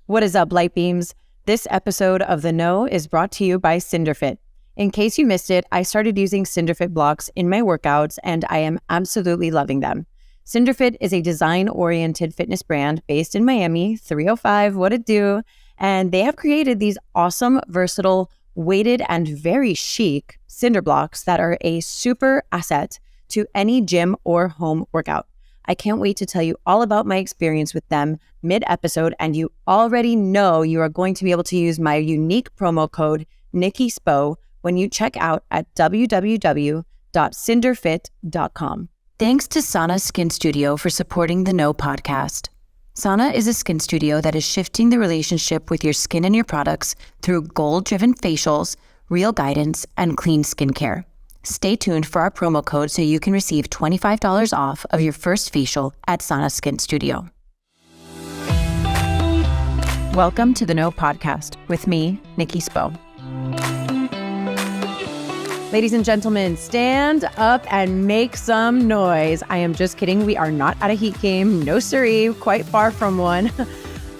What is up, light beams? This episode of The Know is brought to you by Cinderfit. In case you missed it, I started using Cinderfit blocks in my workouts and I am absolutely loving them. Cinderfit is a design-oriented fitness brand based in Miami, 305 What It Do, and they have created these awesome, versatile, weighted, and very chic Cinder blocks that are a super asset to any gym or home workout. I can't wait to tell you all about my experience with them mid-episode, and you already know you are going to be able to use my unique promo code Nikki when you check out at www.cinderfit.com. Thanks to Sana Skin Studio for supporting the Know podcast. Sana is a skin studio that is shifting the relationship with your skin and your products through goal-driven facials, real guidance, and clean skincare. Stay tuned for our promo code so you can receive $25 off of your first facial at Sana Skin Studio. Welcome to the Know podcast with me, Nikki Spo. Ladies and gentlemen, stand up and make some noise. I am just kidding. We are not at a heat game. No siree, quite far from one.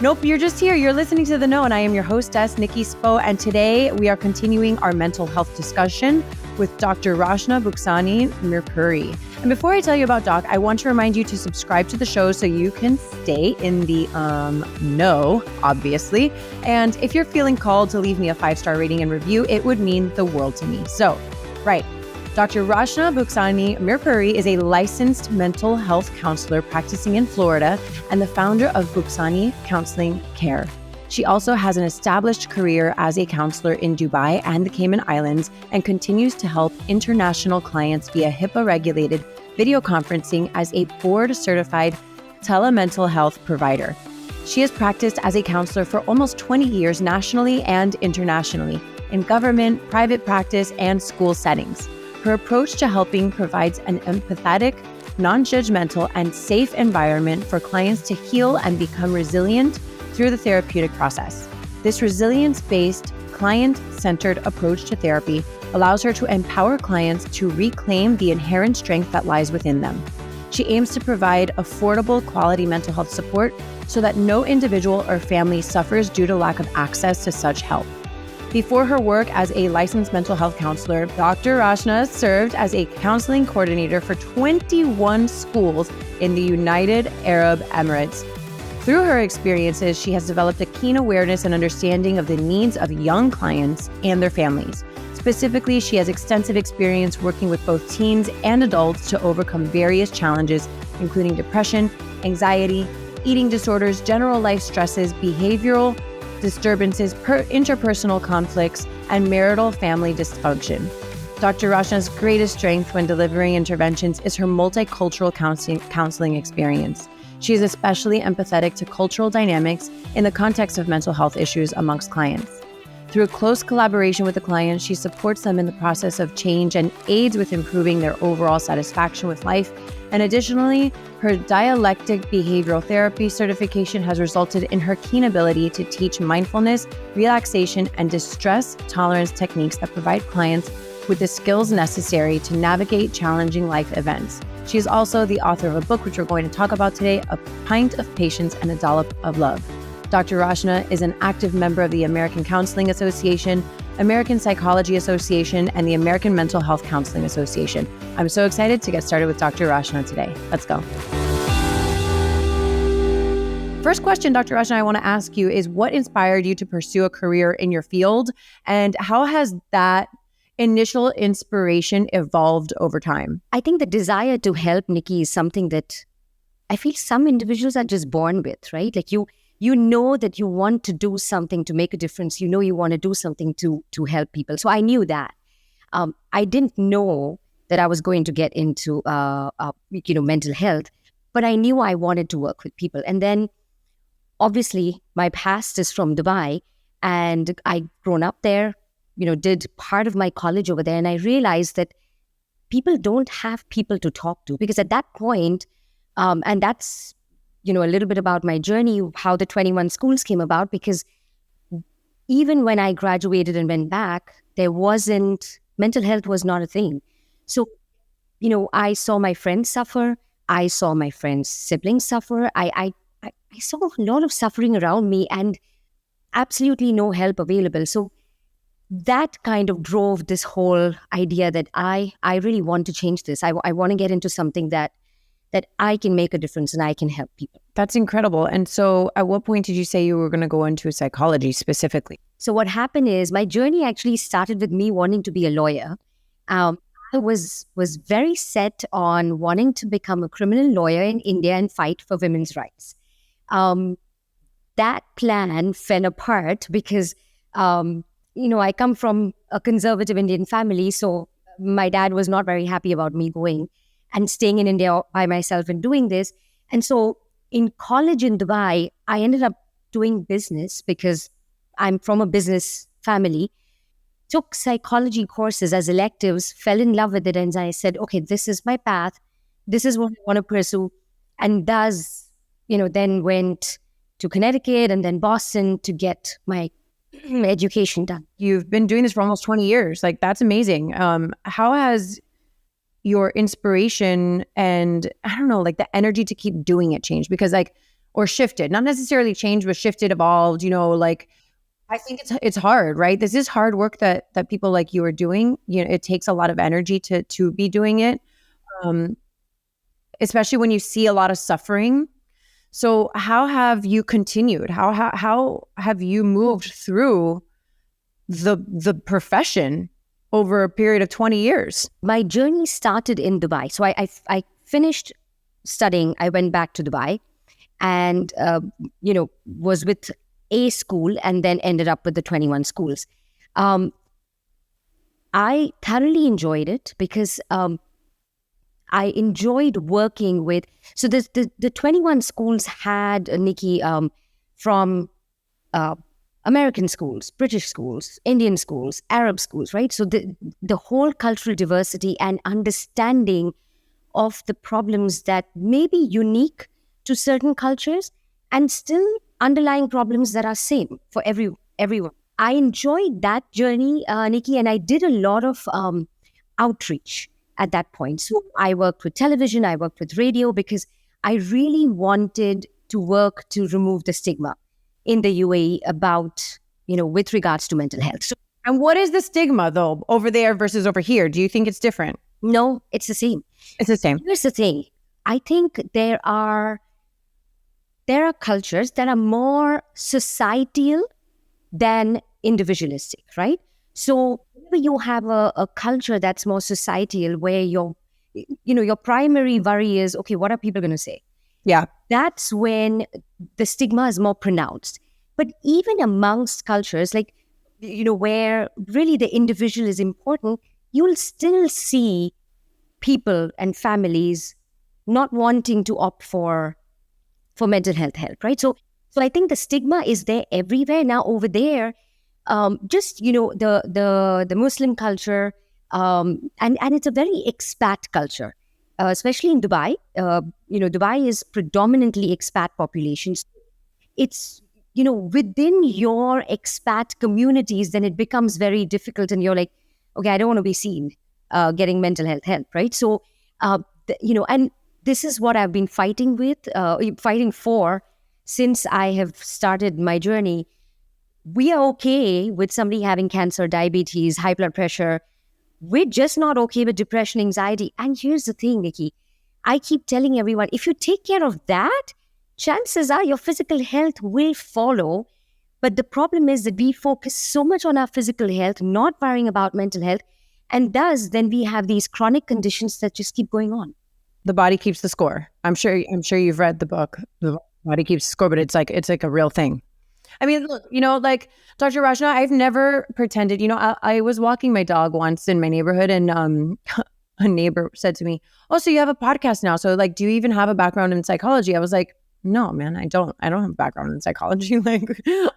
Nope, you're just here. You're listening to The Know, and I am your hostess, Nikki Spo. And today we are continuing our mental health discussion with Dr. Rachna Buxani-Mirpuri. And before I tell you about Doc, I want to remind you to subscribe to the show so you can stay in the know, obviously. And if you're feeling called to leave me a 5-star rating and review, it would mean the world to me. So, right. Dr. Rachna Buxani-Mirpuri is a licensed mental health counselor practicing in Florida and the founder of Buxani Counseling Care. She also has an established career as a counselor in Dubai and the Cayman Islands and continues to help international clients via HIPAA-regulated video conferencing as a board-certified telemental health provider. She has practiced as a counselor for almost 20 years nationally and internationally in government, private practice, and school settings. Her approach to helping provides an empathetic, non-judgmental, and safe environment for clients to heal and become resilient through the therapeutic process. This resilience-based, client-centered approach to therapy allows her to empower clients to reclaim the inherent strength that lies within them. She aims to provide affordable, quality mental health support so that no individual or family suffers due to lack of access to such help. Before her work as a licensed mental health counselor, Dr. Rachna served as a counseling coordinator for 21 schools in the United Arab Emirates. Through her experiences, she has developed a keen awareness and understanding of the needs of young clients and their families. Specifically, she has extensive experience working with both teens and adults to overcome various challenges, including depression, anxiety, eating disorders, general life stresses, behavioral disturbances, interpersonal conflicts, and marital family dysfunction. Dr. Rachna's greatest strength when delivering interventions is her multicultural counseling experience. She is especially empathetic to cultural dynamics in the context of mental health issues amongst clients. Through close collaboration with the client, she supports them in the process of change and aids with improving their overall satisfaction with life. And additionally, her dialectic behavioral therapy certification has resulted in her keen ability to teach mindfulness, relaxation, and distress tolerance techniques that provide clients with the skills necessary to navigate challenging life events. She is also the author of a book, which we're going to talk about today, A Pint of Patience and a Dollop of Love. Dr. Rachna is an active member of the American Counseling Association, American Psychology Association, and the American Mental Health Counseling Association. I'm so excited to get started with Dr. Rachna today. Let's go. First question, Dr. Rachna, I want to ask you is what inspired you to pursue a career in your field, and how has that initial inspiration evolved over time? I think the desire to help, Nikki, is something that I feel some individuals are just born with, right? Like you know that you want to do something to make a difference. You know you want to do something to help people. So I knew that. I didn't know that I was going to get into mental health, but I knew I wanted to work with people. And then, obviously, my past is from Dubai, and I grown up there. Did part of my college over there, and I realized that people don't have people to talk to, because at that point, and that's a little bit about my journey, how the 21 schools came about, because even when I graduated and went back, mental health was not a thing. So, I saw my friends suffer. I saw my friends' siblings suffer. I saw a lot of suffering around me, and absolutely no help available. So that kind of drove this whole idea that I really want to change this. I want to get into something that I can make a difference and I can help people. That's incredible. And so at what point did you say you were going to go into psychology specifically? So what happened is my journey actually started with me wanting to be a lawyer. I was very set on wanting to become a criminal lawyer in India and fight for women's rights. That plan fell apart because, I come from a conservative Indian family. So my dad was not very happy about me going and staying in India by myself and doing this. And so in college in Dubai, I ended up doing business because I'm from a business family, took psychology courses as electives, fell in love with it. And I said, okay, this is my path. This is what I want to pursue. And then went to Connecticut and then Boston to get my education done. You've been doing this for almost 20 years. Like, that's amazing. How has your inspiration and, I don't know, like the energy to keep doing it changed? Because or shifted, not necessarily changed, but shifted, evolved, I think it's hard, right? This is hard work that people like you are doing. It takes a lot of energy to be doing it, especially when you see a lot of suffering. So how have you continued? How have you moved through the profession over a period of 20 years? My journey started in Dubai. So I finished studying. I went back to Dubai and, was with a school and then ended up with the 21 schools. I thoroughly enjoyed it because I enjoyed working with, so the 21 schools had, Nikki, from American schools, British schools, Indian schools, Arab schools, right? So the whole cultural diversity and understanding of the problems that may be unique to certain cultures and still underlying problems that are same for everyone. I enjoyed that journey, Nikki, and I did a lot of outreach at that point. So I worked with television, I worked with radio because I really wanted to work to remove the stigma in the UAE about, with regards to mental health. So, and what is the stigma though, over there versus over here? Do you think it's different? No, it's the same. It's the same. Here's the thing. I think there are cultures that are more societal than individualistic, right? So you have a culture that's more societal where your primary worry is, okay, what are people going to say? Yeah. That's when the stigma is more pronounced. But even amongst cultures, where really the individual is important, you'll still see people and families not wanting to opt for mental health help, right? So I think the stigma is there everywhere. Now over there, the Muslim culture, and it's a very expat culture, especially in Dubai. Dubai is predominantly expat populations. It's, within your expat communities, then it becomes very difficult and you're like, okay, I don't want to be seen getting mental health help, right? So, and this is what I've been fighting for since I have started my journey. We are okay with somebody having cancer, diabetes, high blood pressure. We're just not okay with depression, anxiety. And here's the thing, Nikki. I keep telling everyone, if you take care of that, chances are your physical health will follow. But the problem is that we focus so much on our physical health, not worrying about mental health. And thus, then we have these chronic conditions that just keep going on. The body keeps the score. I'm sure you've read the book, The Body Keeps the Score, but it's like a real thing. I mean, look, Dr. Rachna, I've never pretended, I was walking my dog once in my neighborhood and a neighbor said to me, oh, so you have a podcast now. So do you even have a background in psychology? I was like, no, man, I don't have a background in psychology.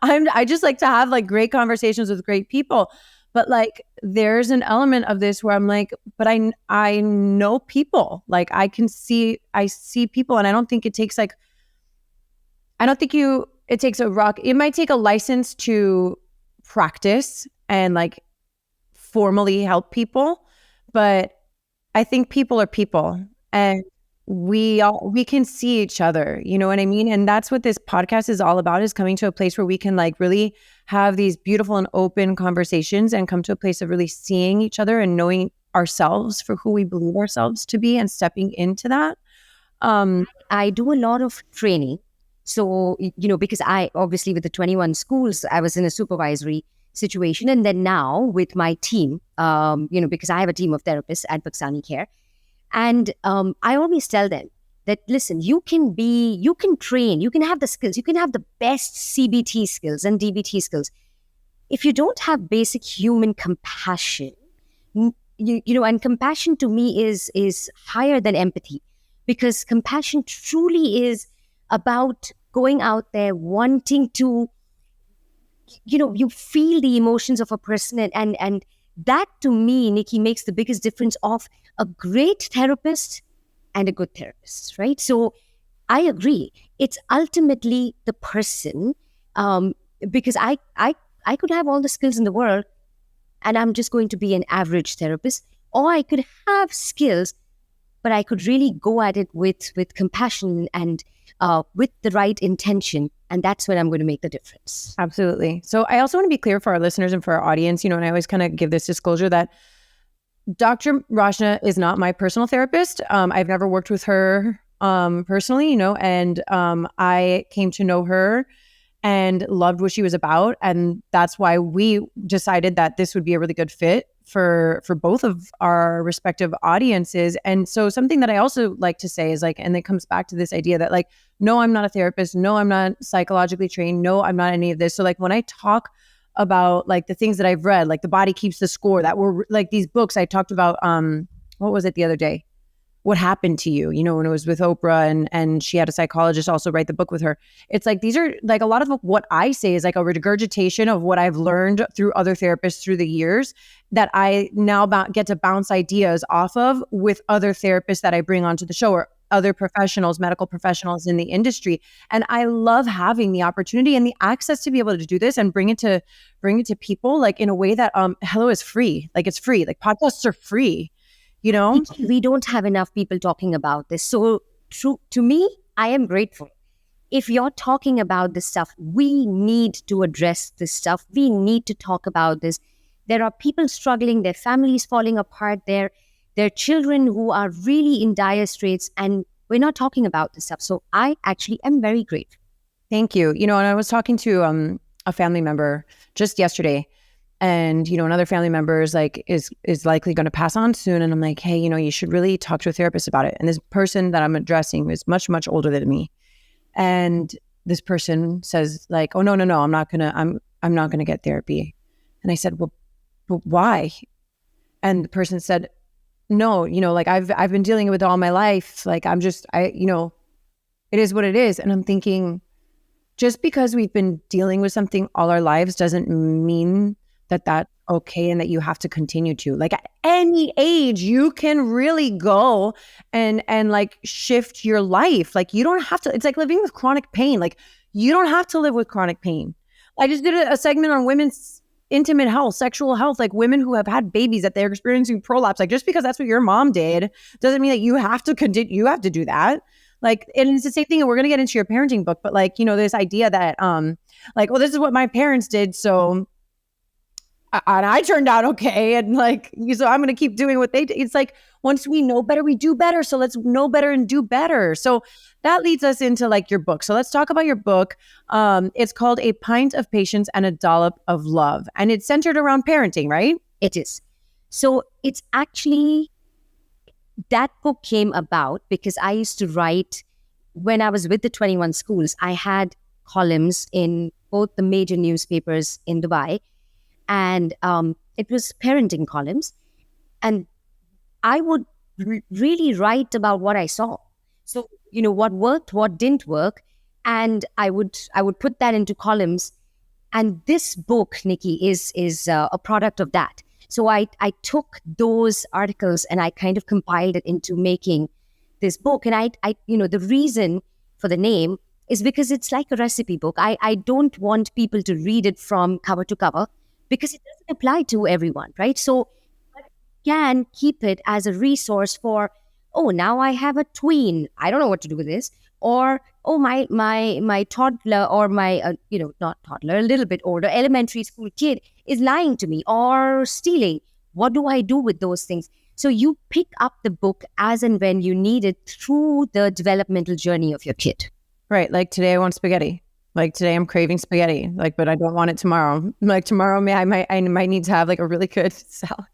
I just like to have great conversations with great people. But there's an element of this where I'm like, but I know people. I see people, and I don't think it takes it takes a rock. It might take a license to practice and formally help people, but I think people are people, and we can see each other, you know what I mean? And that's what this podcast is all about, is coming to a place where we can like really have these beautiful and open conversations and come to a place of really seeing each other and knowing ourselves for who we believe ourselves to be and stepping into that. I do a lot of training. So, because I obviously with the 21 schools, I was in a supervisory situation. And then now with my team, because I have a team of therapists at Buxani Care. And I always tell them that, listen, you can train, you can have the skills, you can have the best CBT skills and DBT skills. If you don't have basic human compassion, and compassion to me is higher than empathy, because compassion truly is about going out there, wanting to, you feel the emotions of a person. And that to me, Nikki, makes the biggest difference of a great therapist and a good therapist, right? So I agree. It's ultimately the person, because I could have all the skills in the world and I'm just going to be an average therapist, or I could have skills, but I could really go at it with compassion and with the right intention. And that's when I'm going to make the difference. Absolutely. So I also want to be clear for our listeners and for our audience, and I always kind of give this disclosure that Dr. Rachna is not my personal therapist. I've never worked with her personally, and I came to know her and loved what she was about. And that's why we decided that this would be a really good fit for both of our respective audiences. And so something that I also like to say is like, and it comes back to this idea that like, no, I'm not a therapist. No, I'm not psychologically trained. No, I'm not any of this. So like when I talk about like the things that I've read, like The Body Keeps the Score, that were like these books I talked about, what was it the other day? What Happened to You, when it was with Oprah and she had a psychologist also write the book with her. It's like, these are like a lot of what I say is like a regurgitation of what I've learned through other therapists through the years that I now get to bounce ideas off of with other therapists that I bring onto the show or other professionals, medical professionals in the industry. And I love having the opportunity and the access to be able to do this and bring it to people like in a way that Hello is free. Like it's free. Like podcasts are free. We don't have enough people talking about this. So to me, I am grateful. If you're talking about this stuff, we need to address this stuff. We need to talk about this. There are people struggling, their families falling apart, their children who are really in dire straits, and we're not talking about this stuff. So I actually am very grateful. Thank you. And I was talking to a family member just yesterday. And, another family member is like, is likely going to pass on soon. And I'm like, hey, you should really talk to a therapist about it. And this person that I'm addressing is much, much older than me. And this person says like, oh, no, I'm not going to get therapy. And I said, well, but why? And the person said, no, like I've been dealing with it all my life. Like it is what it is. And I'm thinking, just because we've been dealing with something all our lives doesn't mean that that's okay and that you have to continue to. Like at any age, you can really go and like shift your life. Like you don't have to, it's like living with chronic pain. Like you don't have to live with chronic pain. I just did a segment on women's intimate health, sexual health, like women who have had babies that they're experiencing prolapse. Like just because that's what your mom did doesn't mean that you have to continue, you have to do that. Like, and it's the same thing. And we're going to get into your parenting book, but like, this idea that like, well, this is what my parents did. So and I turned out okay. And like, so I'm going to keep doing what they did. It's like, once we know better, we do better. So let's know better and do better. So that leads us into like your book. So let's talk about your book. It's called A Pint of Patience and a Dollop of Love. And it's centered around parenting, right? It is. So it's actually, that book came about because I used to write, when I was with the 21 schools, I had columns in both the major newspapers in Dubai. And it was parenting columns. And I would really write about what I saw. So, what worked, what didn't work. And I would put that into columns. And this book, Nikki, is a product of that. So I took those articles and I kind of compiled it into making this book. And I the reason for the name is because it's like a recipe book. I don't want people to read it from cover to cover, because it doesn't apply to everyone, right? So I can keep it as a resource for oh, now I have a tween. I don't know what to do with this. Or, oh, my toddler, or my, not toddler, a little bit older, elementary school kid is lying to me or stealing. What do I do with those things? So you pick up the book as and when you need it through the developmental journey of your kid. Right. Like today I want spaghetti. Like today I'm craving spaghetti. Like, but I don't want it tomorrow. Like tomorrow I might need to have like a really good salad.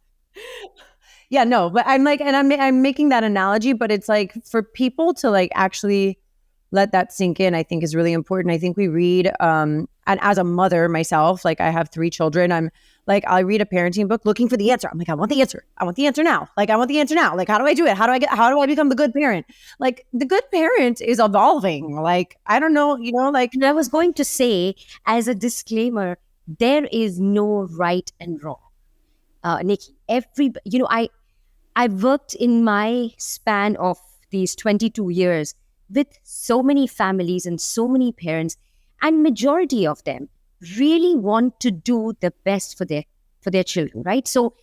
Yeah, no, but I'm like, and I'm making that analogy, but it's like for people to like actually let that sink in, I think is really important. I think we read, and as a mother myself, like I have 3 children, I'm like, I read a parenting book looking for the answer. I'm like, I want the answer. I want the answer now. Like, I want the answer now. Like, how do I do it? How do I become the good parent? Like, the good parent is evolving. Like, I don't know, like. And I was going to say, as a disclaimer, there is no right and wrong. Nikki, I've worked in my span of these 22 years with so many families and so many parents, and majority of them really want to do the best for their children, right? So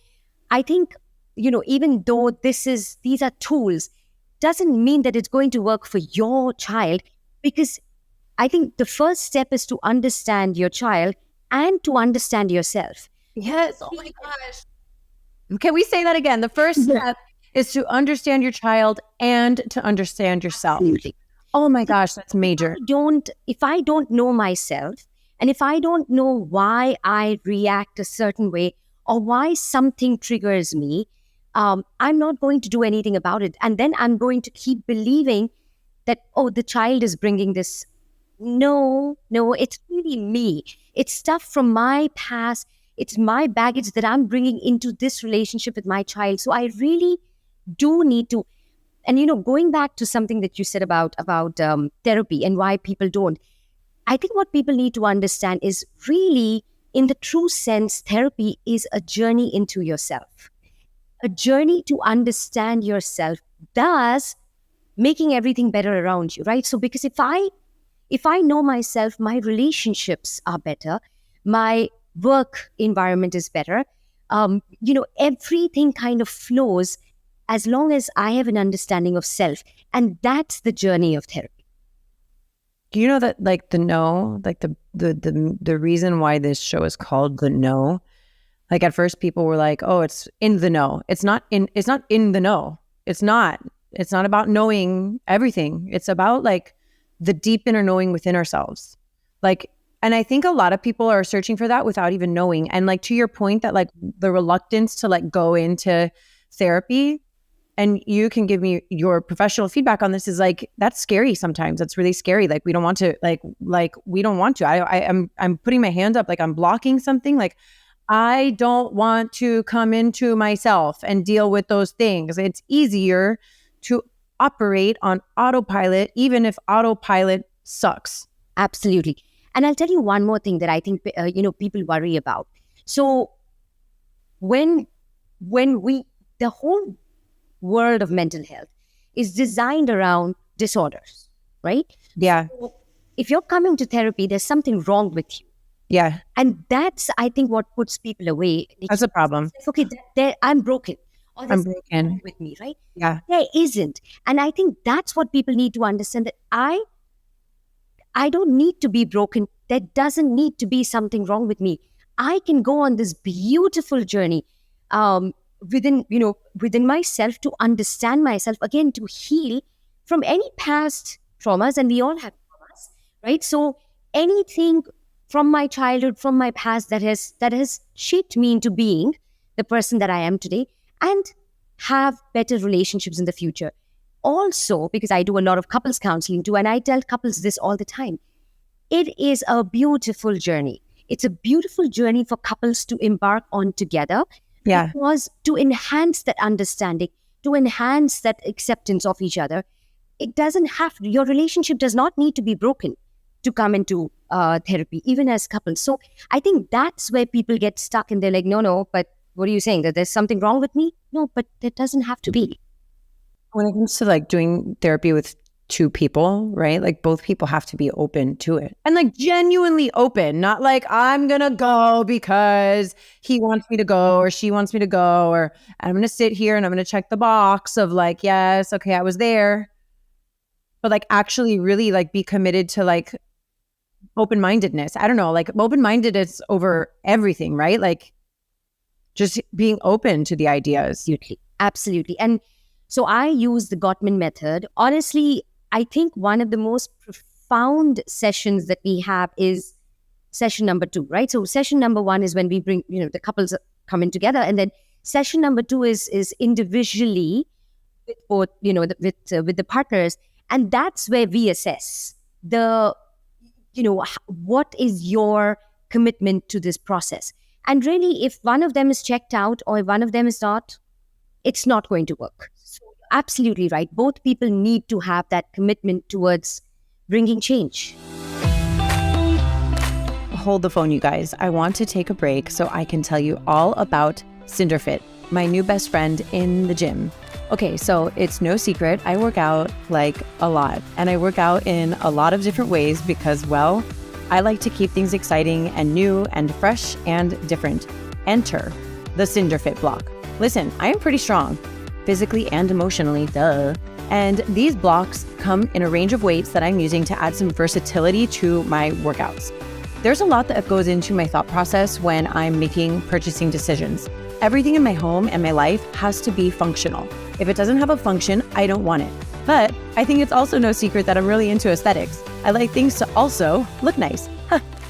I think, even though these are tools, doesn't mean that it's going to work for your child, because I think the first step is to understand your child and to understand yourself. Yes. Oh my gosh. Can we say that again? The first step is to understand your child and to understand yourself. Absolutely. Oh my gosh, that's major. If I don't know myself, and if I don't know why I react a certain way or why something triggers me, I'm not going to do anything about it. And then I'm going to keep believing that, oh, the child is bringing this. No, it's really me. It's stuff from my past. It's my baggage that I'm bringing into this relationship with my child. So I really do need to, and going back to something that you said about therapy and why people don't, I think what people need to understand is really, in the true sense, therapy is a journey into yourself, a journey to understand yourself, thus making everything better around you, right? So because if I know myself, my relationships are better, my work environment is better, everything kind of flows as long as I have an understanding of self. And that's the journey of therapy. Do you know that like the no, like the reason why this show is called The No, like at first people were like, oh, it's in the know. It's not in the know. It's not about knowing everything. It's about like the deep inner knowing within ourselves. Like, and I think a lot of people are searching for that without even knowing. And like, to your point that like the reluctance to like go into therapy, and you can give me your professional feedback on this, is like, that's scary sometimes. That's really scary. Like, we don't want to, like we don't want to. I'm putting my hand up, like I'm blocking something. Like, I don't want to come into myself and deal with those things. It's easier to operate on autopilot, even if autopilot sucks. Absolutely. And I'll tell you one more thing that I think, people worry about. So when the whole world of mental health is designed around disorders, right? Yeah. So if you're coming to therapy, there's something wrong with you. Yeah. And that's, I think, what puts people away. That's a problem. Okay, I'm broken. Or I'm broken with me, right? Yeah. There isn't. And I think that's what people need to understand, that I don't need to be broken. There doesn't need to be something wrong with me. I can go on this beautiful journey within myself, to understand myself, again, to heal from any past traumas. And we all have traumas, right? So anything from my childhood, from my past, that has shaped me into being the person that I am today, and have better relationships in the future. Also, because I do a lot of couples counseling too, and I tell couples this all the time, it is a beautiful journey. It's a beautiful journey for couples to embark on together. Yeah. Because to enhance that understanding, to enhance that acceptance of each other, your relationship does not need to be broken to come into therapy, even as couples. So I think that's where people get stuck, and they're like, no, but what are you saying? That there's something wrong with me? No, but there doesn't have to be. When it comes to like doing therapy with two people, right? Like both people have to be open to it and like genuinely open, not like I'm going to go because he wants me to go or she wants me to go, or I'm going to sit here and I'm going to check the box of like, yes, okay, I was there. But like actually really like be committed to like open-mindedness. I don't know, like open-mindedness over everything, right? Like just being open to the ideas. Absolutely. Absolutely. And so I use the Gottman method. Honestly, I think one of the most profound sessions that we have is session number 2, right? So session number 1 is when we bring, the couples coming together. And then session number 2 is individually with both, with the partners. And that's where we assess what is your commitment to this process. And really, if one of them is checked out or if one of them is not, it's not going to work. So absolutely right. Both people need to have that commitment towards bringing change. Hold the phone, you guys. I want to take a break so I can tell you all about Cinderfit, my new best friend in the gym. Okay, so it's no secret, I work out like a lot, and I work out in a lot of different ways because, well, I like to keep things exciting and new and fresh and different. Enter the Cinderfit block. Listen, I am pretty strong, physically and emotionally, duh. And these blocks come in a range of weights that I'm using to add some versatility to my workouts. There's a lot that goes into my thought process when I'm making purchasing decisions. Everything in my home and my life has to be functional. If it doesn't have a function, I don't want it. But I think it's also no secret that I'm really into aesthetics. I like things to also look nice.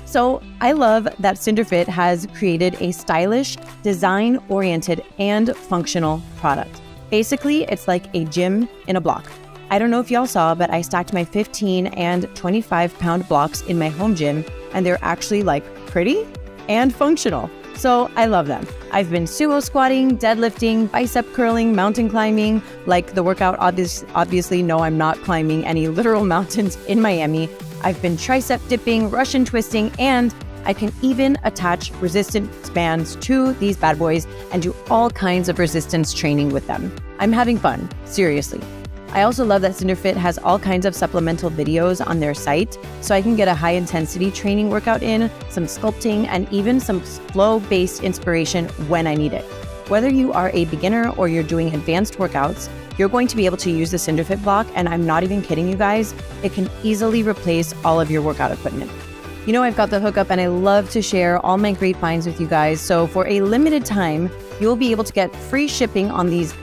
So I love that Cinderfit has created a stylish, design-oriented, and functional product. Basically, it's like a gym in a block. I don't know if y'all saw, but I stacked my 15 and 25-pound blocks in my home gym, and they're actually like pretty and functional. So I love them. I've been sumo squatting, deadlifting, bicep curling, mountain climbing. Like the workout, obviously, no, I'm not climbing any literal mountains in Miami. I've been tricep dipping, Russian twisting, and I can even attach resistance bands to these bad boys and do all kinds of resistance training with them. I'm having fun, seriously. I also love that Cinderfit has all kinds of supplemental videos on their site, so I can get a high-intensity training workout in, some sculpting, and even some flow-based inspiration when I need it. Whether you are a beginner or you're doing advanced workouts, you're going to be able to use the Cinderfit block, and I'm not even kidding you guys, it can easily replace all of your workout equipment. You know, I've got the hookup and I love to share all my great finds with you guys. So for a limited time, you'll be able to get free shipping on these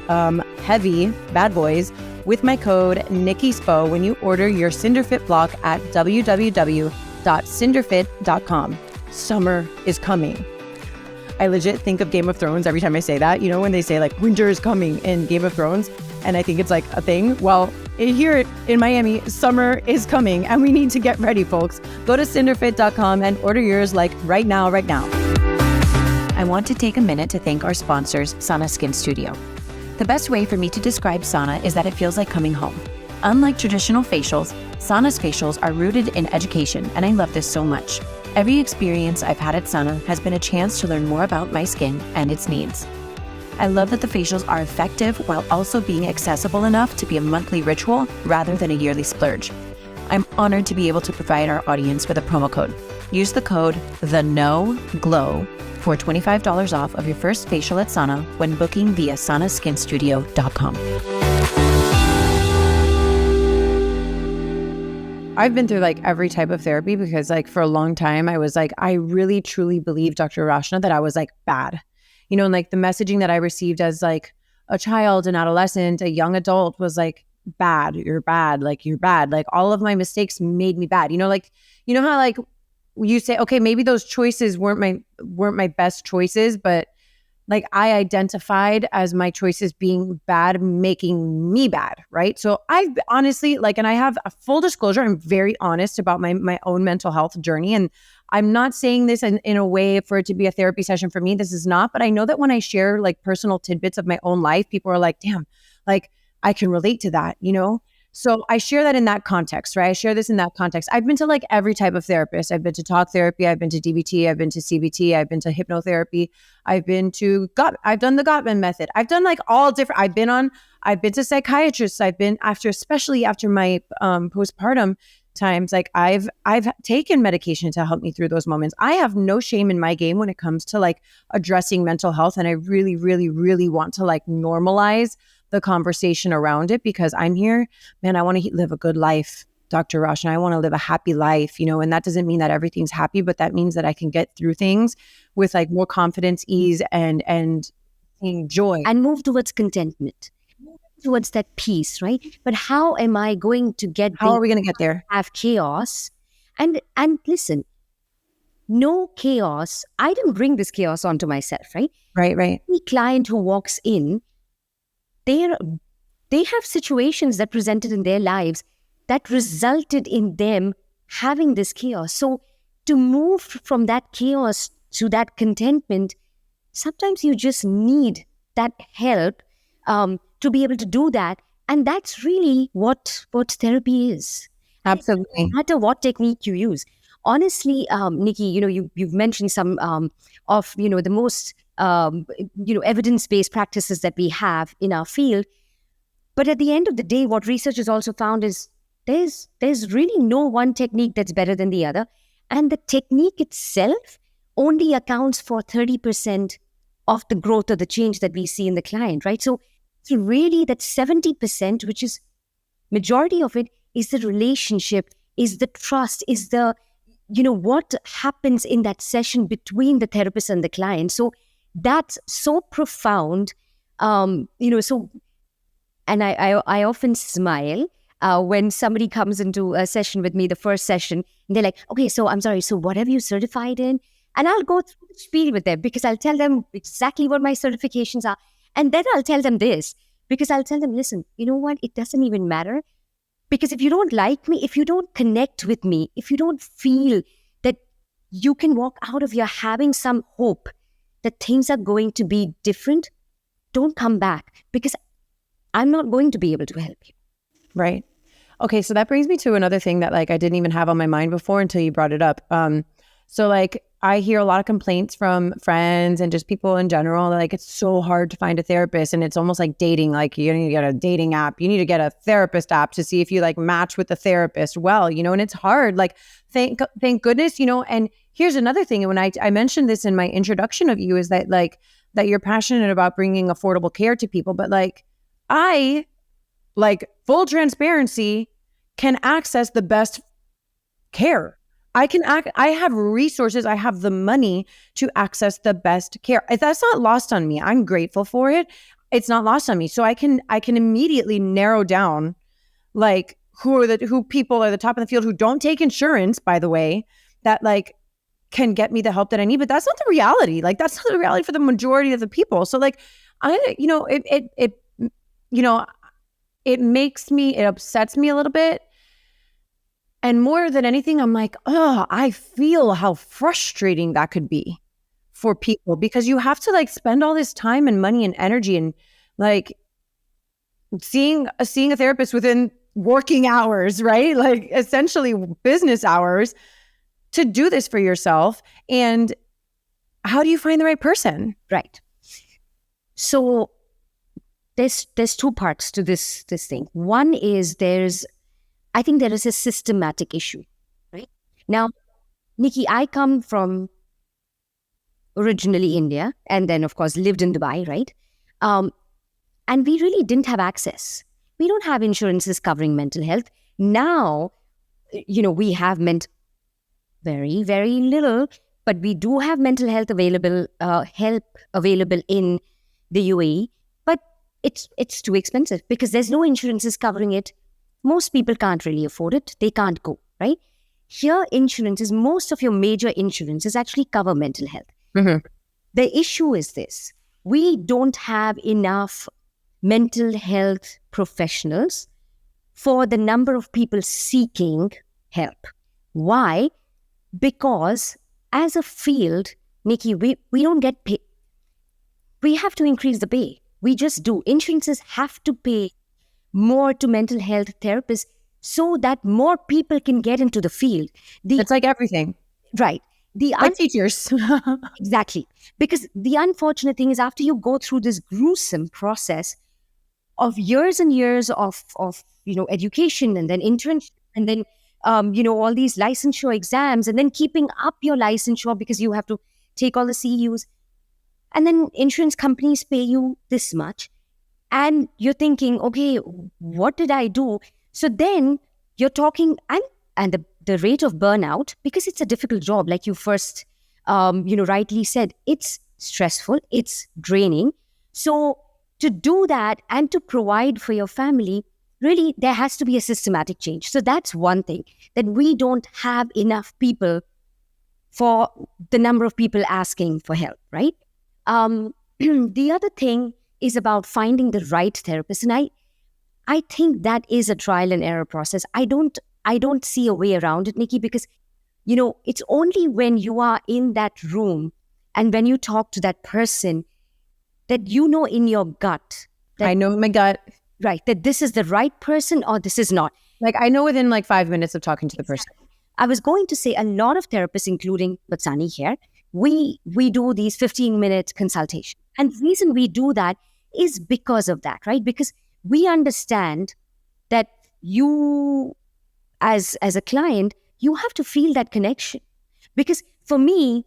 heavy bad boys with my code NikkiSpo when you order your Cinderfit block at www.cinderfit.com. Summer is coming. I legit think of Game of Thrones every time I say that. You know, when they say like winter is coming in Game of Thrones, and I think it's like a thing. Well, here in Miami, summer is coming and we need to get ready, folks. Go to cinderfit.com and order yours like right now. I want to take a minute to thank our sponsors, Sana Skin Studio. The best way for me to describe Sana is that it feels like coming home. Unlike traditional facials, Sana's facials are rooted in education, and I love this so much. Every experience I've had at Sana has been a chance to learn more about my skin and its needs. I love that the facials are effective while also being accessible enough to be a monthly ritual rather than a yearly splurge. I'm honored to be able to provide our audience with a promo code. Use the code THENOGLOW for $25 off of your first facial at Sana when booking via sanaskinstudio.com. I've been through like every type of therapy because like for a long time I was like, I really truly believe, Dr. Rachna, that I was like bad. You know, and like the messaging that I received as like a child, an adolescent, a young adult was like, bad, you're bad, like you're bad. Like all of my mistakes made me bad. You know, like, you know how like you say, okay, maybe those choices weren't my best choices, but like I identified as my choices being bad, making me bad, right? So I've honestly like, and I have a full disclosure, I'm very honest about my own mental health journey. And I'm not saying this in a way for it to be a therapy session for me. This is not, but I know that when I share like personal tidbits of my own life, people are like, damn, like I can relate to that, you know? So I share that in that context, right? I share this in that context. I've been to like every type of therapist. I've been to talk therapy. I've been to DBT. I've been to CBT. I've been to hypnotherapy. I've done the Gottman method. I've done like all different, I've been on I've been to psychiatrists. Especially after my postpartum times, like I've taken medication to help me through those moments. I have no shame in my game when it comes to like addressing mental health. And I really, really, really want to like normalize the conversation around it, because I'm here, man, I want to live a good life, Dr. Rachna. I want to live a happy life, and that doesn't mean that everything's happy, but that means that I can get through things with like more confidence, ease, and joy. And move towards contentment, towards that peace, right? But how am I going to get How are we going to get there? Have chaos. And listen, no chaos. I didn't bring this chaos onto myself, right? Right. Any client who walks in, they have situations that presented in their lives that resulted in them having this chaos. So to move from that chaos to that contentment, sometimes you just need that help to be able to do that. And that's really what therapy is. Absolutely. No matter what technique you use. Honestly, Nikki, you've mentioned some of, the most, evidence-based practices that we have in our field. But at the end of the day, what research has also found is there's really no one technique that's better than the other. And the technique itself only accounts for 30% of the growth or the change that we see in the client, right? So really that 70%, which is majority of it, is the relationship, is the trust, is the, what happens in that session between the therapist and the client. So that's so profound, and I often smile when somebody comes into a session with me, the first session, and they're like, okay, so I'm sorry, so what have you certified in? And I'll go through the spiel with them, because I'll tell them exactly what my certifications are. And then I'll tell them this, because I'll tell them, listen, you know what? It doesn't even matter. Because if you don't like me, if you don't connect with me, if you don't feel that you can walk out of here having some hope that things are going to be different, don't come back, because I'm not going to be able to help you. Right. Okay. So that brings me to another thing that like I didn't even have on my mind before until you brought it up. So like I hear a lot of complaints from friends and just people in general, like it's so hard to find a therapist, and it's almost like dating. Like you need to get a dating app, you need to get a therapist app to see if you like match with the therapist well, and it's hard. Like thank goodness, and here's another thing. And when I mentioned this in my introduction of you, is that like that you're passionate about bringing affordable care to people, but like I, like full transparency, can access the best care. I have resources. I have the money to access the best care. That's not lost on me. I'm grateful for it. It's not lost on me. So I can immediately narrow down like who people are the top of the field who don't take insurance, by the way, that like can get me the help that I need. But that's not the reality. Like that's not the reality for the majority of the people. So like it upsets me a little bit. And more than anything, I'm like, I feel how frustrating that could be for people, because you have to like spend all this time and money and energy and like seeing a therapist within working hours, right? Like essentially business hours, to do this for yourself. And how do you find the right person? Right. So there's two parts to this thing. One is I think there is a systematic issue, right? Now, Nikki, I come from originally India, and then of course lived in Dubai, right? And we really didn't have access. We don't have insurances covering mental health. Now, we have very, very little, but we do have mental health help available in the UAE, but it's too expensive because there's no insurances covering it. Most people can't really afford it. They can't go, right? Here, most of your major insurances actually cover mental health. Mm-hmm. The issue is this. We don't have enough mental health professionals for the number of people seeking help. Why? Because as a field, Nikki, we don't get paid. We have to increase the pay. We just do. Insurances have to pay more to mental health therapists so that more people can get into the field. It's like everything. Right. Like teachers. Exactly. Because the unfortunate thing is after you go through this gruesome process years and years of education, and then internship, and then all these licensure exams, and then keeping up your licensure because you have to take all the CEUs, and then insurance companies pay you this much, and you're thinking, okay, what did I do? So then you're talking, and the rate of burnout, because it's a difficult job, like you first rightly said, it's stressful, it's draining. So to do that and to provide for your family, really, there has to be a systematic change. So that's one thing, that we don't have enough people for the number of people asking for help, right? The other thing is about finding the right therapist. And I think that is a trial and error process. I don't see a way around it, Nikki, because, it's only when you are in that room and when you talk to that person that in your gut. I know in my gut. Right, that this is the right person or this is not. Like, I know within like 5 minutes of talking to the person. I was going to say a lot of therapists, including Buxani here, we do these 15-minute consultations. And the reason we do that is because of that, right? Because we understand that you, as a client, you have to feel that connection. Because for me,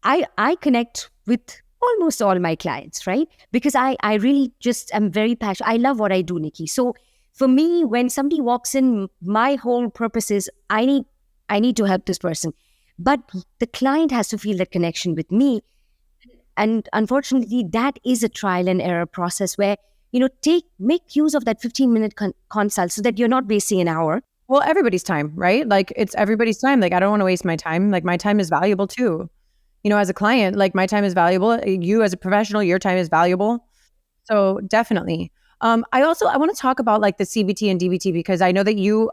I connect with almost all my clients, right? Because I really just am very passionate. I love what I do, Nikki. So for me, when somebody walks in, my whole purpose is I need to help this person. But the client has to feel that connection with me. And unfortunately, that is a trial and error process where, make use of that 15-minute consult so that you're not wasting an hour. Well, everybody's time, right? Like, it's everybody's time. Like, I don't want to waste my time. Like, my time is valuable too. As a client, like, my time is valuable. You as a professional, your time is valuable. So definitely. I want to talk about like the CBT and DBT, because I know that you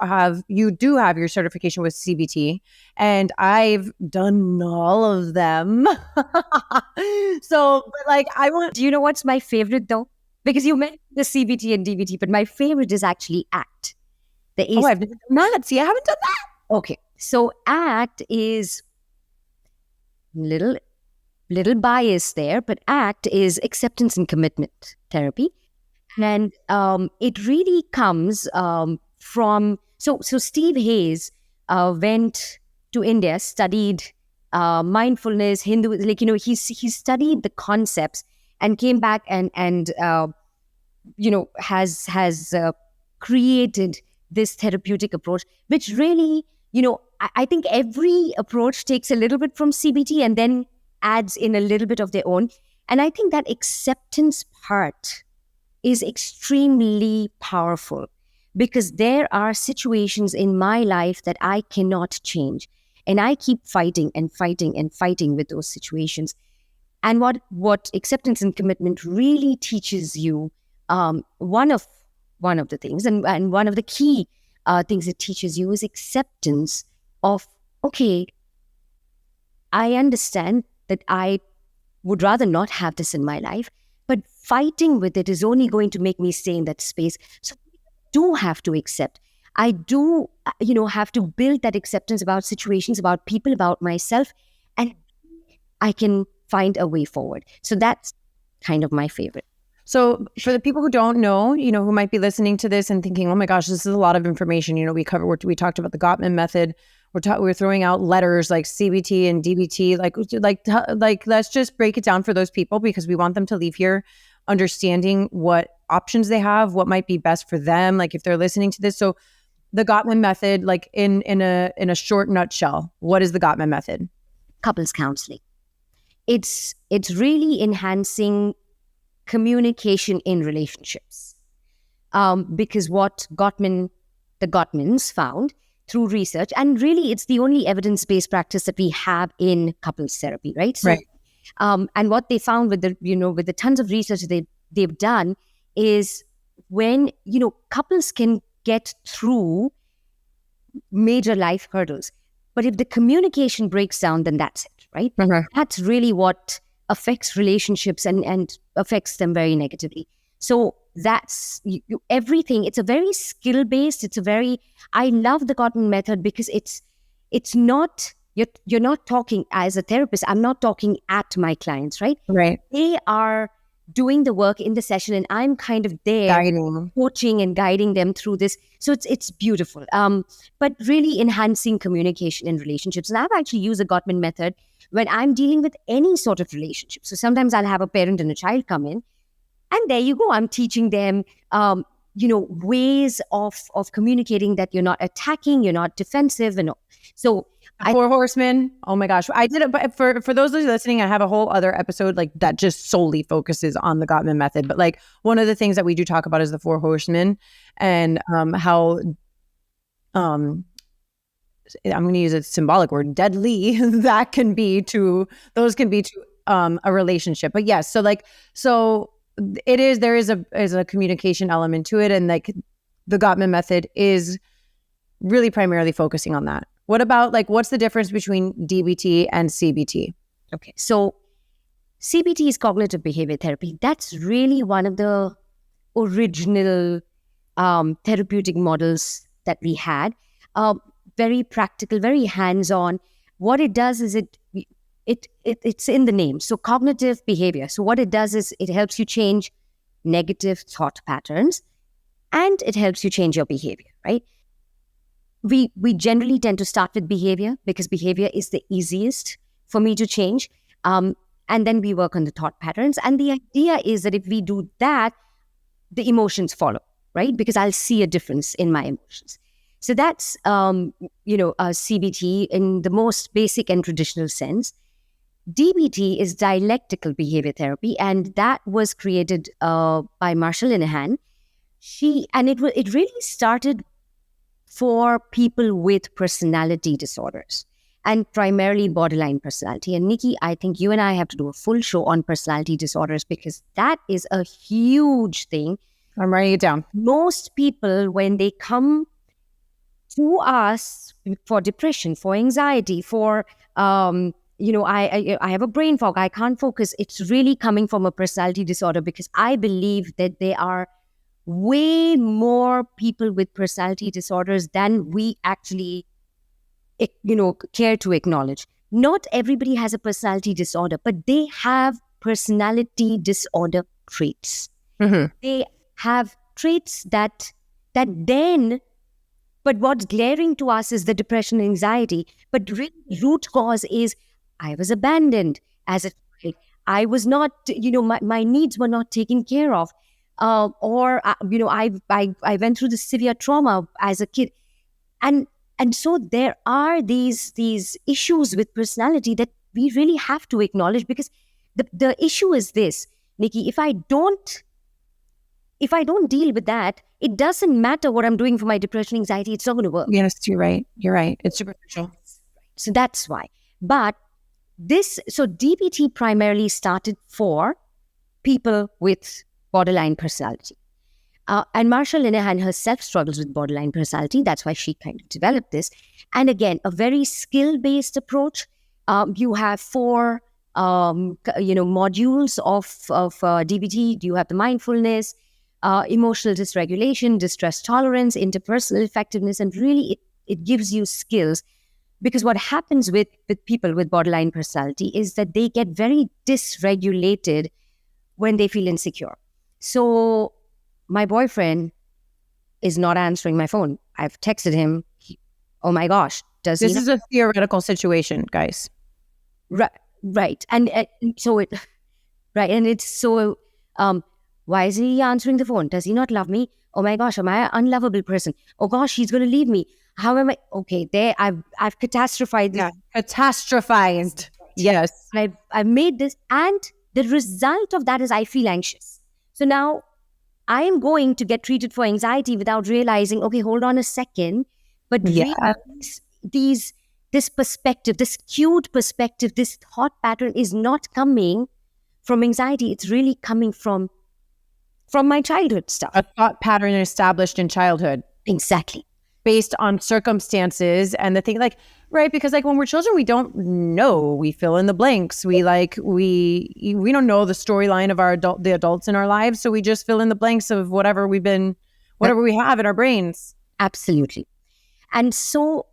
do have your certification with CBT, and I've done all of them. So, but like, do you know what's my favorite though? Because you mentioned the CBT and DBT, but my favorite is actually ACT. I've never done that. See, I haven't done that. Okay. So ACT is little bias there, but ACT is acceptance and commitment therapy. And it really comes from, so Steve Hayes went to India, studied mindfulness, Hindu, he studied the concepts and came back and has created this therapeutic approach, which really, I think every approach takes a little bit from CBT and then adds in a little bit of their own. And I think that acceptance part is extremely powerful, because there are situations in my life that I cannot change. And I keep fighting and fighting and fighting with those situations. And what acceptance and commitment really teaches you, one of the things, and one of the key things it teaches you is acceptance of, okay, I understand that I would rather not have this in my life, but fighting with it is only going to make me stay in that space. So I do have to accept. I do, have to build that acceptance about situations, about people, about myself, and I can find a way forward. So that's kind of my favorite. So for the people who don't know, who might be listening to this and thinking, oh my gosh, this is a lot of information. We talked about the Gottman method. We're throwing out letters like CBT and DBT. Like let's just break it down for those people, because we want them to leave here understanding what options they have, what might be best for them. Like if they're listening to this. So the Gottman method, like in a short nutshell, what is the Gottman method? Couples counseling. It's really enhancing communication in relationships. Because what the Gottmans found through research, and really it's the only evidence-based practice that we have in couples therapy, right? So, right. And what they found with the tons of research they've done is when, couples can get through major life hurdles, but if the communication breaks down, then that's it, right? Mm-hmm. That's really what affects relationships and affects them very negatively. So that's everything. It's a very skill-based. I love the Gottman method because it's not, you're not talking as a therapist. I'm not talking at my clients, right? Right. They are doing the work in the session, and I'm kind of there coaching and guiding them through this. So it's beautiful. But really enhancing communication and relationships. And I've actually used the Gottman method when I'm dealing with any sort of relationship. So sometimes I'll have a parent and a child come in, and there you go. I'm teaching them, ways of communicating that you're not attacking, you're not defensive, and so. Four Horsemen. Oh my gosh. I did it, but for those of you listening, I have a whole other episode like that just solely focuses on the Gottman method. But like one of the things that we do talk about is the Four Horsemen and how I'm going to use a symbolic word, deadly there can be to a relationship. But yes, so there is a communication element to it, and like the Gottman method is really primarily focusing on that. What about what's the difference between DBT and CBT? Okay, so CBT is cognitive behavior therapy. That's really one of the original therapeutic models that we had. Very practical, very hands-on. What it does is it's in the name. So cognitive behavior. So what it does is it helps you change negative thought patterns, and it helps you change your behavior, right? We generally tend to start with behavior because behavior is the easiest for me to change. And then we work on the thought patterns. And the idea is that if we do that, the emotions follow, right? Because I'll see a difference in my emotions. So that's, CBT in the most basic and traditional sense. DBT is dialectical behavior therapy, and that was created by Marshall Linehan. It really started for people with personality disorders, and primarily borderline personality. And Nikki, I think you and I have to do a full show on personality disorders because that is a huge thing. I'm writing it down. Most people, when they come to us for depression, for anxiety, for, I have a brain fog, I can't focus, it's really coming from a personality disorder, because I believe that they are way more people with personality disorders than we actually, care to acknowledge. Not everybody has a personality disorder, but they have personality disorder traits. Mm-hmm. They have traits but what's glaring to us is the depression and anxiety. But really, root cause is I was abandoned as a child. I was not, my needs were not taken care of. I went through the severe trauma as a kid, and so there are these issues with personality that we really have to acknowledge, because the issue is this, Nikki. If I don't deal with that, it doesn't matter what I'm doing for my depression, anxiety. It's not going to work. Yes, you're right. It's superficial. So that's why. But DBT primarily started for people with borderline personality. And Marshall Linehan herself struggles with borderline personality. That's why she kind of developed this. And again, a very skill-based approach. You have 4, modules of DBT. You have the mindfulness, emotional dysregulation, distress tolerance, interpersonal effectiveness, and really it gives you skills. Because what happens with people with borderline personality is that they get very dysregulated when they feel insecure. So my boyfriend is not answering my phone. I've texted him. Oh my gosh. This is a theoretical situation, guys. Right. And it's so, why is he answering the phone? Does he not love me? Oh my gosh, am I an unlovable person? Oh gosh, he's going to leave me. How am I? Okay, there, I've catastrophized. Yeah, catastrophized. Yes. I've made this, and the result of that is I feel anxious. So now I am going to get treated for anxiety without realizing, okay, hold on a second. But this perspective, this skewed perspective, this thought pattern is not coming from anxiety. It's really coming from my childhood stuff. A thought pattern established in childhood. Exactly. Based on circumstances and the thing, right? Because when we're children, we don't know. We fill in the blanks. We don't know the storyline of the adults in our lives, so we just fill in the blanks of whatever we have in our brains. Absolutely. And so,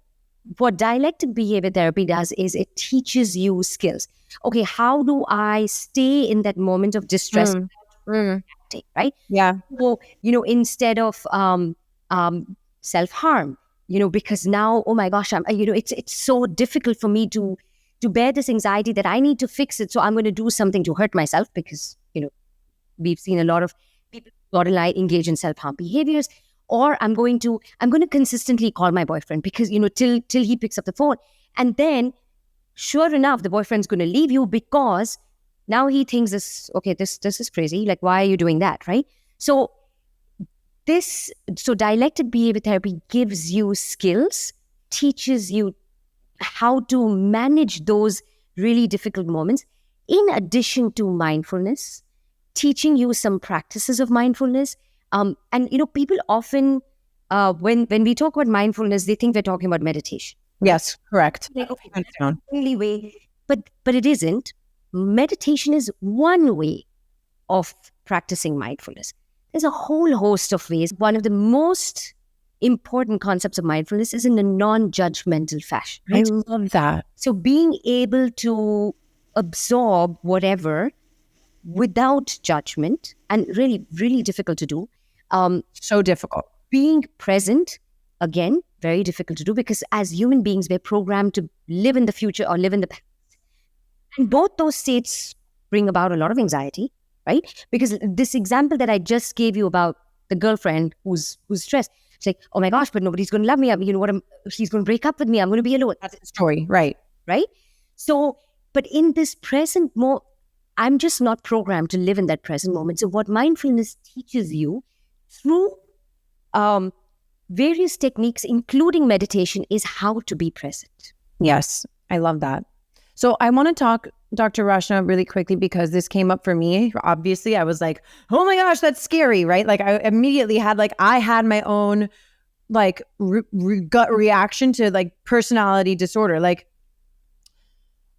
what dialectic behavior therapy does is it teaches you skills. Okay, how do I stay in that moment of distress without Mm. right? Yeah. So, instead of self-harm, because now, oh my gosh, it's so difficult for me to bear this anxiety that I need to fix it. So I'm going to do something to hurt myself because, we've seen a lot of people borderline engage in self-harm behaviors. Or I'm going to consistently call my boyfriend because, till he picks up the phone. And then sure enough, the boyfriend's going to leave you because now he thinks this is crazy. Like, why are you doing that? Right. So dialectic behavior therapy gives you skills, teaches you how to manage those really difficult moments, in addition to mindfulness, teaching you some practices of mindfulness. And people often, when we talk about mindfulness, they think we're talking about meditation. Yes, correct. Like, okay, Hands that's down. the only way, but it isn't. Meditation is one way of practicing mindfulness. There's a whole host of ways. One of the most important concepts of mindfulness is in a non-judgmental fashion. I Right? love that. So being able to absorb whatever without judgment, and really, really difficult to do. So difficult. Being present, again, very difficult to do because as human beings, we're programmed to live in the future or live in the past. And both those states bring about a lot of anxiety, right? Because this example that I just gave you about the girlfriend who's stressed, it's like, oh my gosh, but nobody's going to love me. She's going to break up with me. I'm going to be alone. That's the story, right? Right? So, but in this present moment, I'm just not programmed to live in that present moment. So what mindfulness teaches you through various techniques, including meditation, is how to be present. Yes, I love that. So I want to talk, Dr. Rachna, really quickly because this came up for me. Obviously, I was like, oh my gosh, that's scary, right? Like I immediately had I had my own like gut reaction to like personality disorder. Like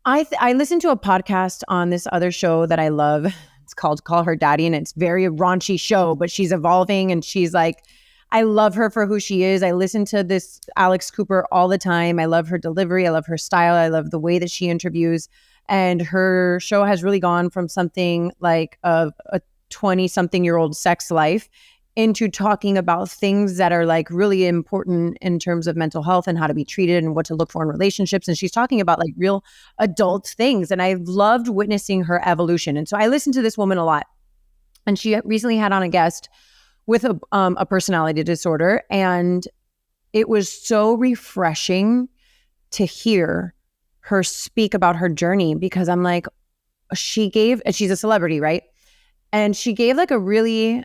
I listened to a podcast on this other show that I love. It's called Call Her Daddy, and it's very raunchy show, but she's evolving and she's like, I love her for who she is. I listen to this Alex Cooper all the time. I love her delivery. I love her style. I love the way that she interviews. And her show has really gone from something like a 20-something-year-old sex life into talking about things that are like really important in terms of mental health and how to be treated and what to look for in relationships. And she's talking about like real adult things. And I loved witnessing her evolution. And so I listened to this woman a lot. And she recently had on a guest with a personality disorder. And it was so refreshing to hear her speak about her journey because I'm like, she's a celebrity, right? And she gave like a really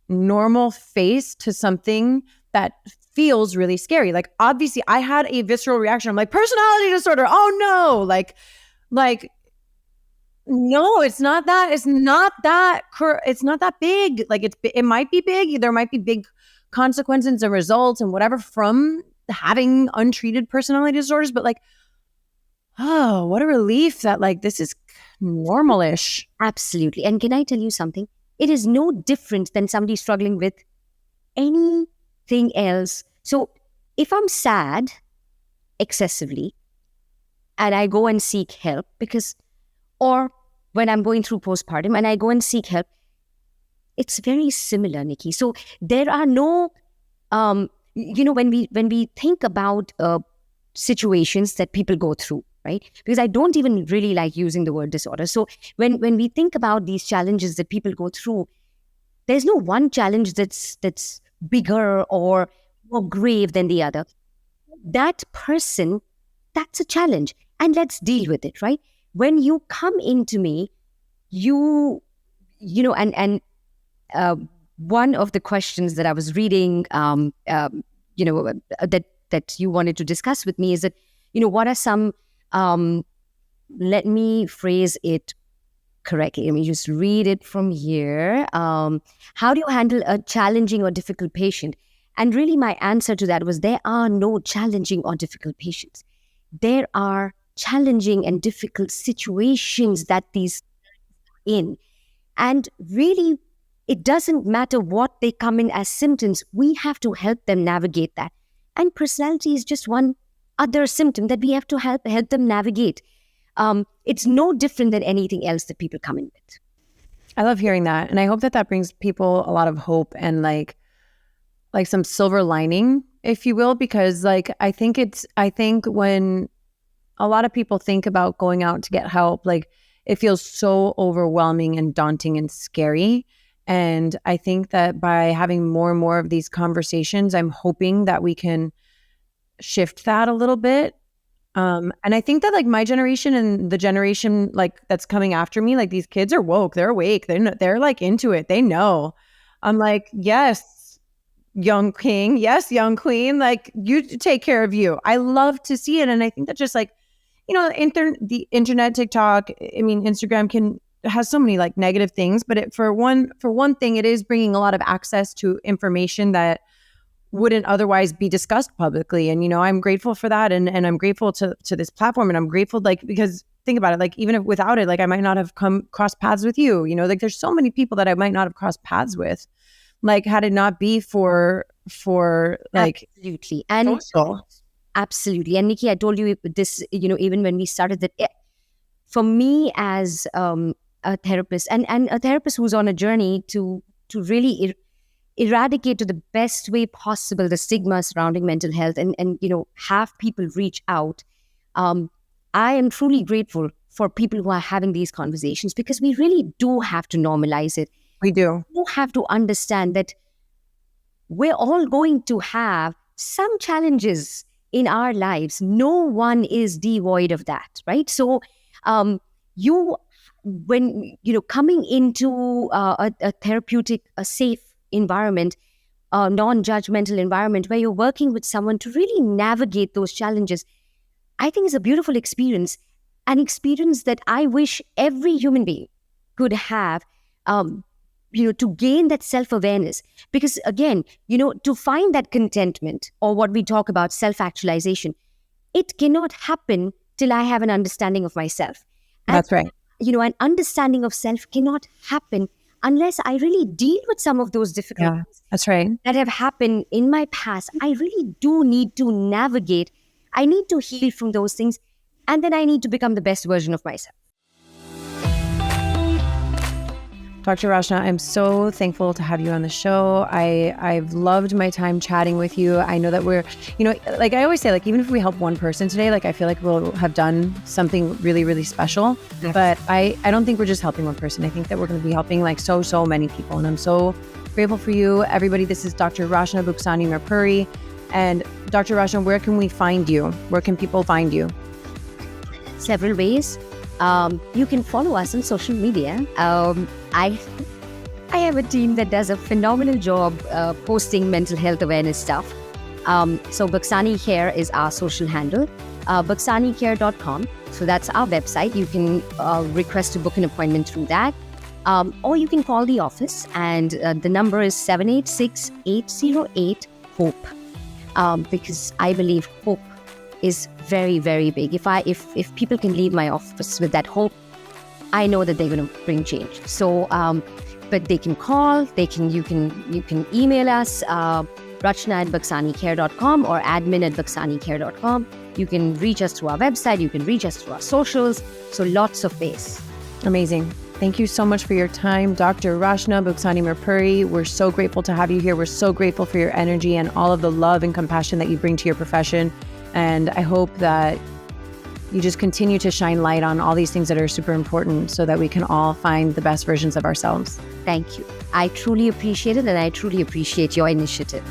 normal face to something that feels really scary. Like obviously I had a visceral reaction. I'm like, personality disorder. Oh no. Like, no, it's not that. It's not that big. Like it might be big. There might be big consequences and results and whatever from having untreated personality disorders. But like, oh, what a relief that like this is normal-ish. Absolutely. And can I tell you something? It is no different than somebody struggling with anything else. So if I'm sad excessively and I go and seek help or when I'm going through postpartum and I go and seek help, it's very similar, Nikki. So there are no, when we think about situations that people go through, right? Because I don't even really like using the word disorder. So when we think about these challenges that people go through, there's no one challenge that's bigger or more grave than the other. That person, that's a challenge, and let's deal with it, right? When you come into me, one of the questions that I was reading, that you wanted to discuss with me is that, what are some, let me phrase it correctly. Let me just read it from here. How do you handle a challenging or difficult patient? And really my answer to that was there are no challenging or difficult patients. There are challenging and difficult situations that these in. And really, it doesn't matter what they come in as symptoms. We have to help them navigate that. And personality is just one other symptom that we have to help them navigate. It's no different than anything else that people come in with. I love hearing that. And I hope that that brings people a lot of hope and like some silver lining, if you will, because like, I think when a lot of people think about going out to get help, like it feels so overwhelming and daunting and scary. And I think that by having more and more of these conversations, I'm hoping that we can shift that a little bit. And I think that like my generation and the generation like that's coming after me, like these kids are woke, they're awake, they're like into it, they know. I'm like, yes, young king, yes, young queen, like you take care of you. I love to see it, and I think that just like the internet, TikTok, I mean, Instagram has so many like negative things, but for one thing, it is bringing a lot of access to information that wouldn't otherwise be discussed publicly. And, I'm grateful for that. And I'm grateful to this platform. And I'm grateful, like, because think about it, like, even if without it, like I might not have crossed paths with you, like there's so many people that I might not have crossed paths with, like had it not be for like. Absolutely. And social. Absolutely. And Nikki, I told you this, even when we started that, for me as a therapist and a therapist who's on a journey to really eradicate to the best way possible the stigma surrounding mental health and have people reach out. I am truly grateful for people who are having these conversations, because we really do have to normalize it. We do. We have to understand that we're all going to have some challenges in our lives. No one is devoid of that, right? So when coming into a therapeutic, a safe environment, a non-judgmental environment where you're working with someone to really navigate those challenges, I think is a beautiful experience, an experience that I wish every human being could have, to gain that self-awareness. Because again, to find that contentment, or what we talk about self-actualization, it cannot happen till I have an understanding of myself. And, that's right. An understanding of self cannot happen unless I really deal with some of those difficulties that's right. that have happened in my past. I really do need to navigate. I need to heal from those things. And then I need to become the best version of myself. Dr. Rachna, I'm so thankful to have you on the show. I've loved my time chatting with you. I know that we're, like I always say, like even if we help one person today, like I feel like we'll have done something really, really special. Yes. But I don't think we're just helping one person. I think that we're going to be helping like so many people. And I'm so grateful for you. Everybody, this is Dr. Rachna Buxani-Mirpuri. And Dr. Rachna, where can we find you? Where can people find you? Several ways. You can follow us on social media. I have a team that does a phenomenal job posting mental health awareness stuff. So Buxani Care is our social handle. Buxanicare.com. So that's our website. You can request to book an appointment through that. Or you can call the office, and the number is 786-808-HOPE. Because I believe hope is very, very big. If people can leave my office with that hope, I know that they're going to bring change. So, but they can call, you can email us, Rachna@buxanicare.com or admin@buxanicare.com. You can reach us through our website. You can reach us through our socials. So lots of ways. Amazing. Thank you so much for your time, Dr. Rachna Buxani-Mirpuri. We're so grateful to have you here. We're so grateful for your energy and all of the love and compassion that you bring to your profession. And I hope that you just continue to shine light on all these things that are super important so that we can all find the best versions of ourselves. Thank you. I truly appreciate it, and I truly appreciate your initiative.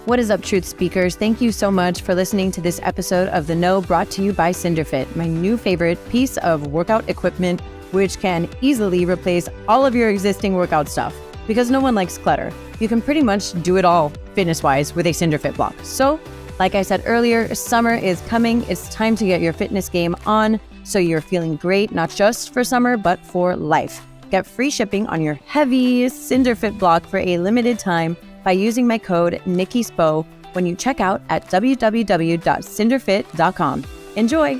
What is up, Truth Speakers? Thank you so much for listening to this episode of The Know, brought to you by Cinderfit, my new favorite piece of workout equipment, which can easily replace all of your existing workout stuff. Because no one likes clutter. You can pretty much do it all fitness-wise with a Cinderfit block. So, like I said earlier, summer is coming. It's time to get your fitness game on so you're feeling great, not just for summer, but for life. Get free shipping on your heavy Cinderfit block for a limited time by using my code NikkiSpo when you check out at www.cinderfit.com. Enjoy!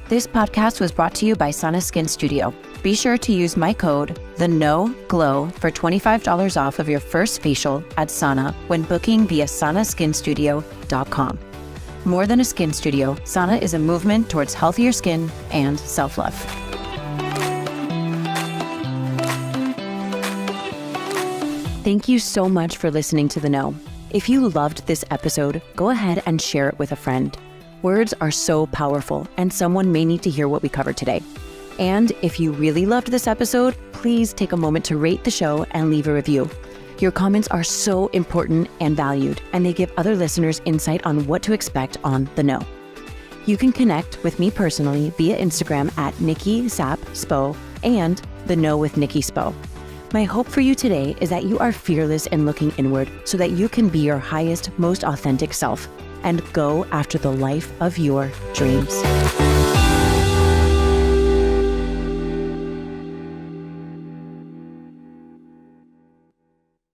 This podcast was brought to you by Sana Skin Studio. Be sure to use my code, TheKnowGlow, for $25 off of your first facial at Sana when booking via sanaskinstudio.com. More than a skin studio, Sana is a movement towards healthier skin and self-love. Thank you so much for listening to The Know. If you loved this episode, go ahead and share it with a friend. Words are so powerful, and someone may need to hear what we covered today. And if you really loved this episode, please take a moment to rate the show and leave a review. Your comments are so important and valued, and they give other listeners insight on what to expect on The Know. You can connect with me personally via Instagram at Nikki Sap Spo and The Know with Nikki Spo. My hope for you today is that you are fearless in looking inward so that you can be your highest, most authentic self and go after the life of your dreams.